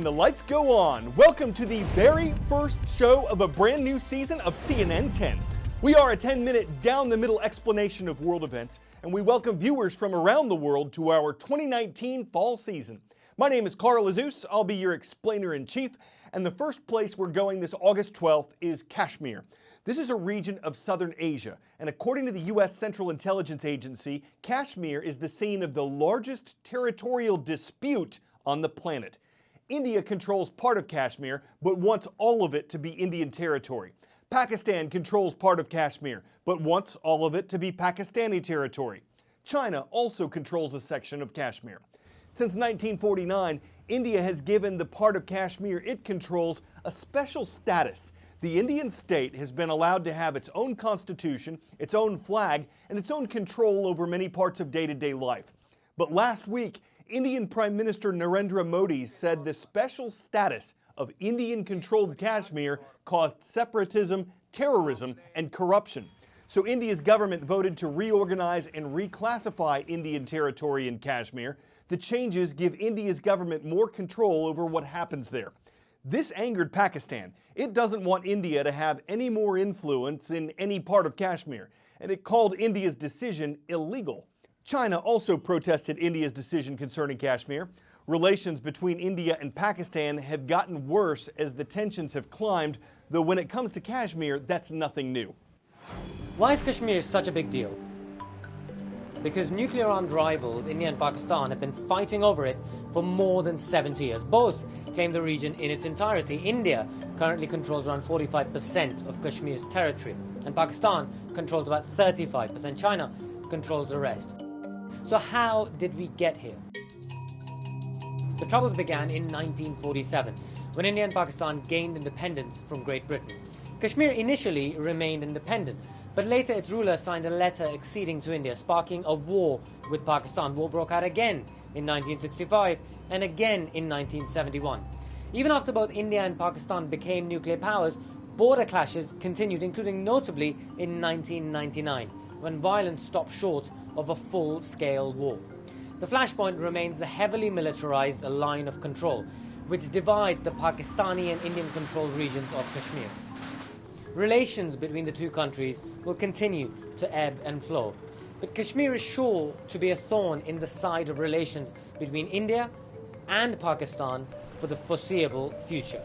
the lights go on. Welcome to the very first show of a brand new season of CNN 10. We are a 10-minute down-the-middle explanation of world events, and we welcome viewers from around the world to our 2019 fall season. My name is Carl Azus. I'll be your explainer-in-chief, and the first place we're going this August 12th is Kashmir. This is a region of southern Asia, and according to the U.S. Central Intelligence Agency, Kashmir is the scene of the largest territorial dispute on the planet. India controls part of Kashmir, but wants all of it to be Indian territory. Pakistan controls part of Kashmir, but wants all of it to be Pakistani territory. China also controls a section of Kashmir. Since 1949, India has given the part of Kashmir it controls a special status. The Indian state has been allowed to have its own constitution, its own flag, and its own control over many parts of day-to-day life. But last week, Indian Prime Minister Narendra Modi said the special status of Indian-controlled Kashmir caused separatism, terrorism, and corruption. So India's government voted to reorganize and reclassify Indian territory in Kashmir. The changes give India's government more control over what happens there. This angered Pakistan. It doesn't want India to have any more influence in any part of Kashmir, and it called India's decision illegal. China also protested India's decision concerning Kashmir. Relations between India and Pakistan have gotten worse as the tensions have climbed, though when it comes to Kashmir, that's nothing new. Why is Kashmir such a big deal? Because nuclear-armed rivals, India and Pakistan, have been fighting over it for more than 70 years. Both claim the region in its entirety. India currently controls around 45% of Kashmir's territory, and Pakistan controls about 35%. China controls the rest. So how did we get here? The troubles began in 1947, when India and Pakistan gained independence from Great Britain. Kashmir initially remained independent, but later its ruler signed a letter acceding to India, sparking a war with Pakistan. War broke out again in 1965 and again in 1971. Even after both India and Pakistan became nuclear powers, border clashes continued, including notably in 1999, when violence stopped short of a full-scale war. The flashpoint remains the heavily militarized line of control, which divides the Pakistani and Indian-controlled regions of Kashmir. Relations between the two countries will continue to ebb and flow, but Kashmir is sure to be a thorn in the side of relations between India and Pakistan for the foreseeable future.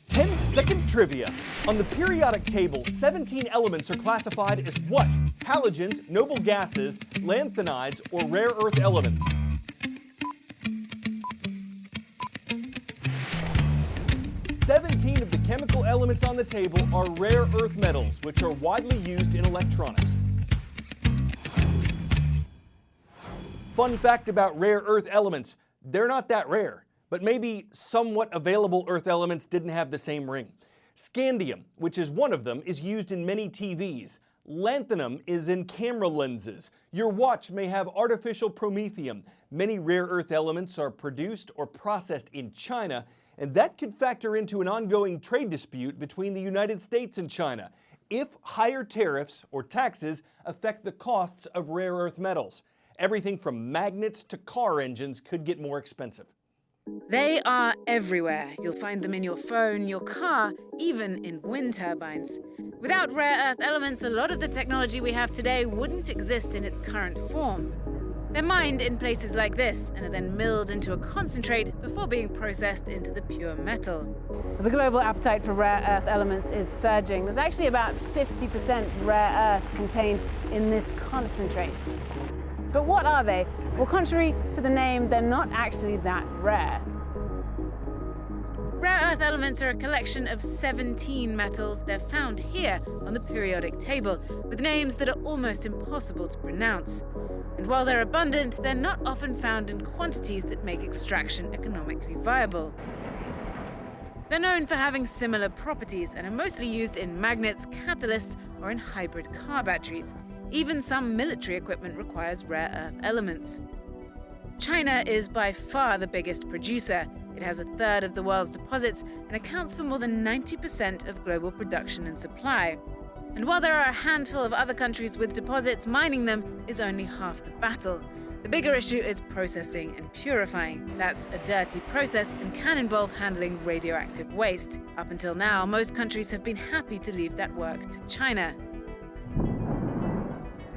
10-second trivia. On the periodic table, 17 elements are classified as what? Halogens, noble gases, lanthanides, or rare earth elements? Seventeen of the chemical elements on the table are rare earth metals, which are widely used in electronics. Fun fact about rare earth elements, they're not that rare, but maybe somewhat available earth elements didn't have the same ring. Scandium, which is one of them, is used in many TVs. Lanthanum is in camera lenses. Your watch may have artificial promethium. Many rare earth elements are produced or processed in China, and that could factor into an ongoing trade dispute between the United States and China if higher tariffs or taxes affect the costs of rare earth metals. Everything from magnets to car engines could get more expensive. They are everywhere. You'll find them in your phone, your car, even in wind turbines. Without rare earth elements, a lot of the technology we have today wouldn't exist in its current form. They're mined in places like this and are then milled into a concentrate before being processed into the pure metal. The global appetite for rare earth elements is surging. There's actually about 50% rare earths contained in this concentrate. But what are they? Well, contrary to the name, they're not actually that rare. Rare earth elements are a collection of 17 metals. They're found here on the periodic table, with names that are almost impossible to pronounce. And while they're abundant, they're not often found in quantities that make extraction economically viable. They're known for having similar properties and are mostly used in magnets, catalysts, or in hybrid car batteries. Even some military equipment requires rare earth elements. China is by far the biggest producer. It has a third of the world's deposits and accounts for more than 90% of global production and supply. And while there are a handful of other countries with deposits, mining them is only half the battle. The bigger issue is processing and purifying. That's a dirty process and can involve handling radioactive waste. Up until now, most countries have been happy to leave that work to China.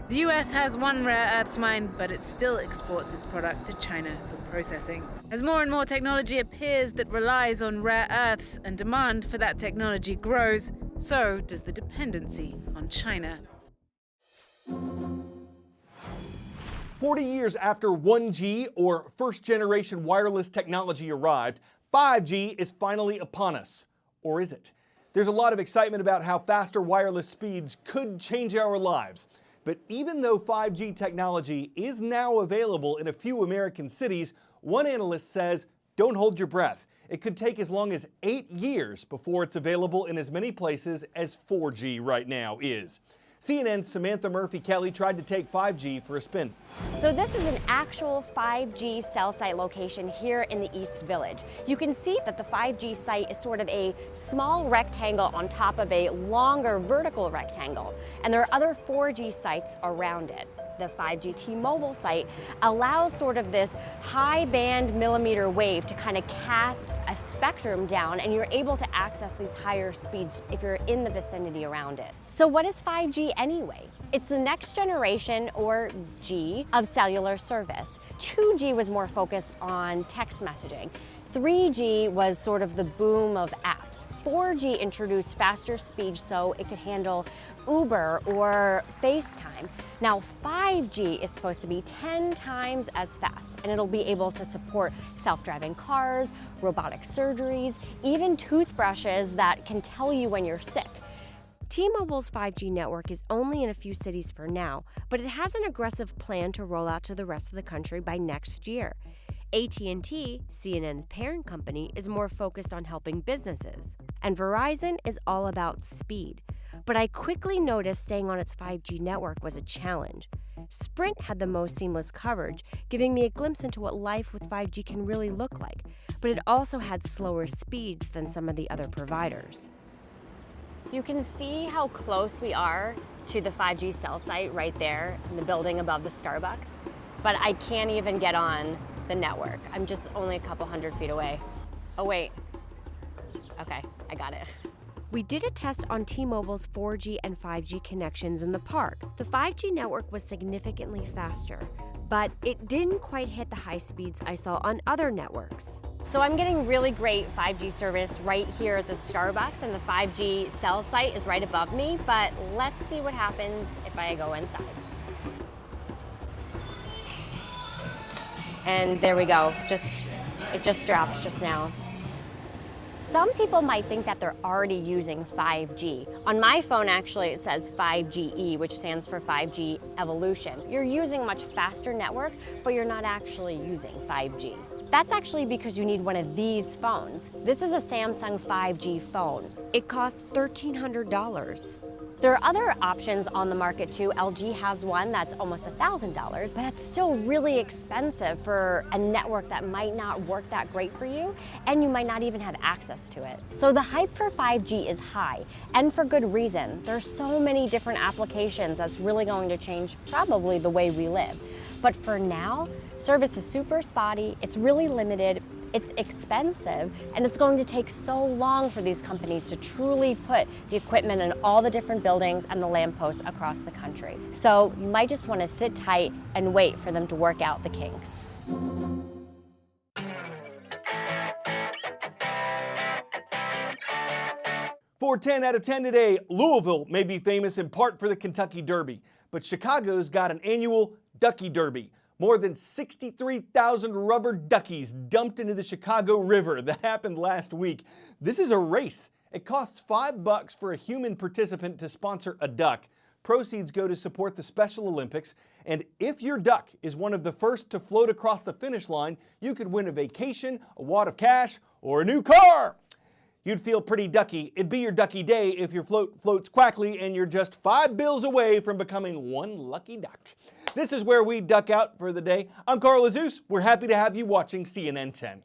The US has one rare earths mine, but it still exports its product to China for processing. As more and more technology appears that relies on rare earths and demand for that technology grows, so does the dependency on China. 40 years after 1G, or first-generation wireless technology, arrived, 5G is finally upon us. Or is it? There's a lot of excitement about how faster wireless speeds could change our lives. But even though 5G technology is now available in a few American cities, one analyst says, don't hold your breath. It could take as long as 8 years before it's available in as many places as 4G right now is. CNN's Samantha Murphy-Kelly tried to take 5G for a spin. So this is an actual 5G cell site location here in the East Village. You can see that the 5G site is sort of a small rectangle on top of a longer vertical rectangle, and there are other 4G sites around it. The 5G T-Mobile site allows sort of this high band millimeter wave to kind of cast a spectrum down, and you're able to access these higher speeds if you're in the vicinity around it. So what is 5G anyway? It's the next generation, or G, of cellular service. 2G was more focused on text messaging. 3G was sort of the boom of apps. 4G introduced faster speeds so it could handle Uber or FaceTime. Now 5G is supposed to be 10 times as fast, and it'll be able to support self-driving cars, robotic surgeries, even toothbrushes that can tell you when you're sick. T-Mobile's 5G network is only in a few cities for now, but it has an aggressive plan to roll out to the rest of the country by next year. AT&T, CNN's parent company, is more focused on helping businesses. And Verizon is all about speed. But I quickly noticed staying on its 5G network was a challenge. Sprint had the most seamless coverage, giving me a glimpse into what life with 5G can really look like. But it also had slower speeds than some of the other providers. You can see how close we are to the 5G cell site right there in the building above the Starbucks. But I can't even get on the network. I'm just only a couple hundred feet away. Oh wait, okay, I got it. We did a test on T-Mobile's 4G and 5G connections in the park. The 5G network was significantly faster, but it didn't quite hit the high speeds I saw on other networks. So I'm getting really great 5G service right here at the Starbucks, and the 5G cell site is right above me, but let's see what happens if I go inside. And there we go, it just dropped just now. Some people might think that they're already using 5G. On my phone, actually, it says 5GE, which stands for 5G Evolution. You're using a much faster network, but you're not actually using 5G. That's actually because you need one of these phones. This is a Samsung 5G phone. It costs $1,300. There are other options on the market too. LG has one that's almost $1,000, but that's still really expensive for a network that might not work that great for you, and you might not even have access to it. So the hype for 5G is high, and for good reason. There's so many different applications that's really going to change probably the way we live. But for now, service is super spotty, it's really limited, it's expensive, and it's going to take so long for these companies to truly put the equipment in all the different buildings and the lampposts across the country. So you might just want to sit tight and wait for them to work out the kinks. For 10 out of 10 today, Louisville may be famous in part for the Kentucky Derby, but Chicago's got an annual Ducky Derby. More than 63,000 rubber duckies dumped into the Chicago River. That happened last week. This is a race. It costs $5 for a human participant to sponsor a duck. Proceeds go to support the Special Olympics. And if your duck is one of the first to float across the finish line, you could win a vacation, a wad of cash, or a new car. You'd feel pretty ducky. It'd be your ducky day if your float floats quackly and you're just $5 away from becoming one lucky duck. This is where we duck out for the day. I'm Carl Azus. We're happy to have you watching CNN 10.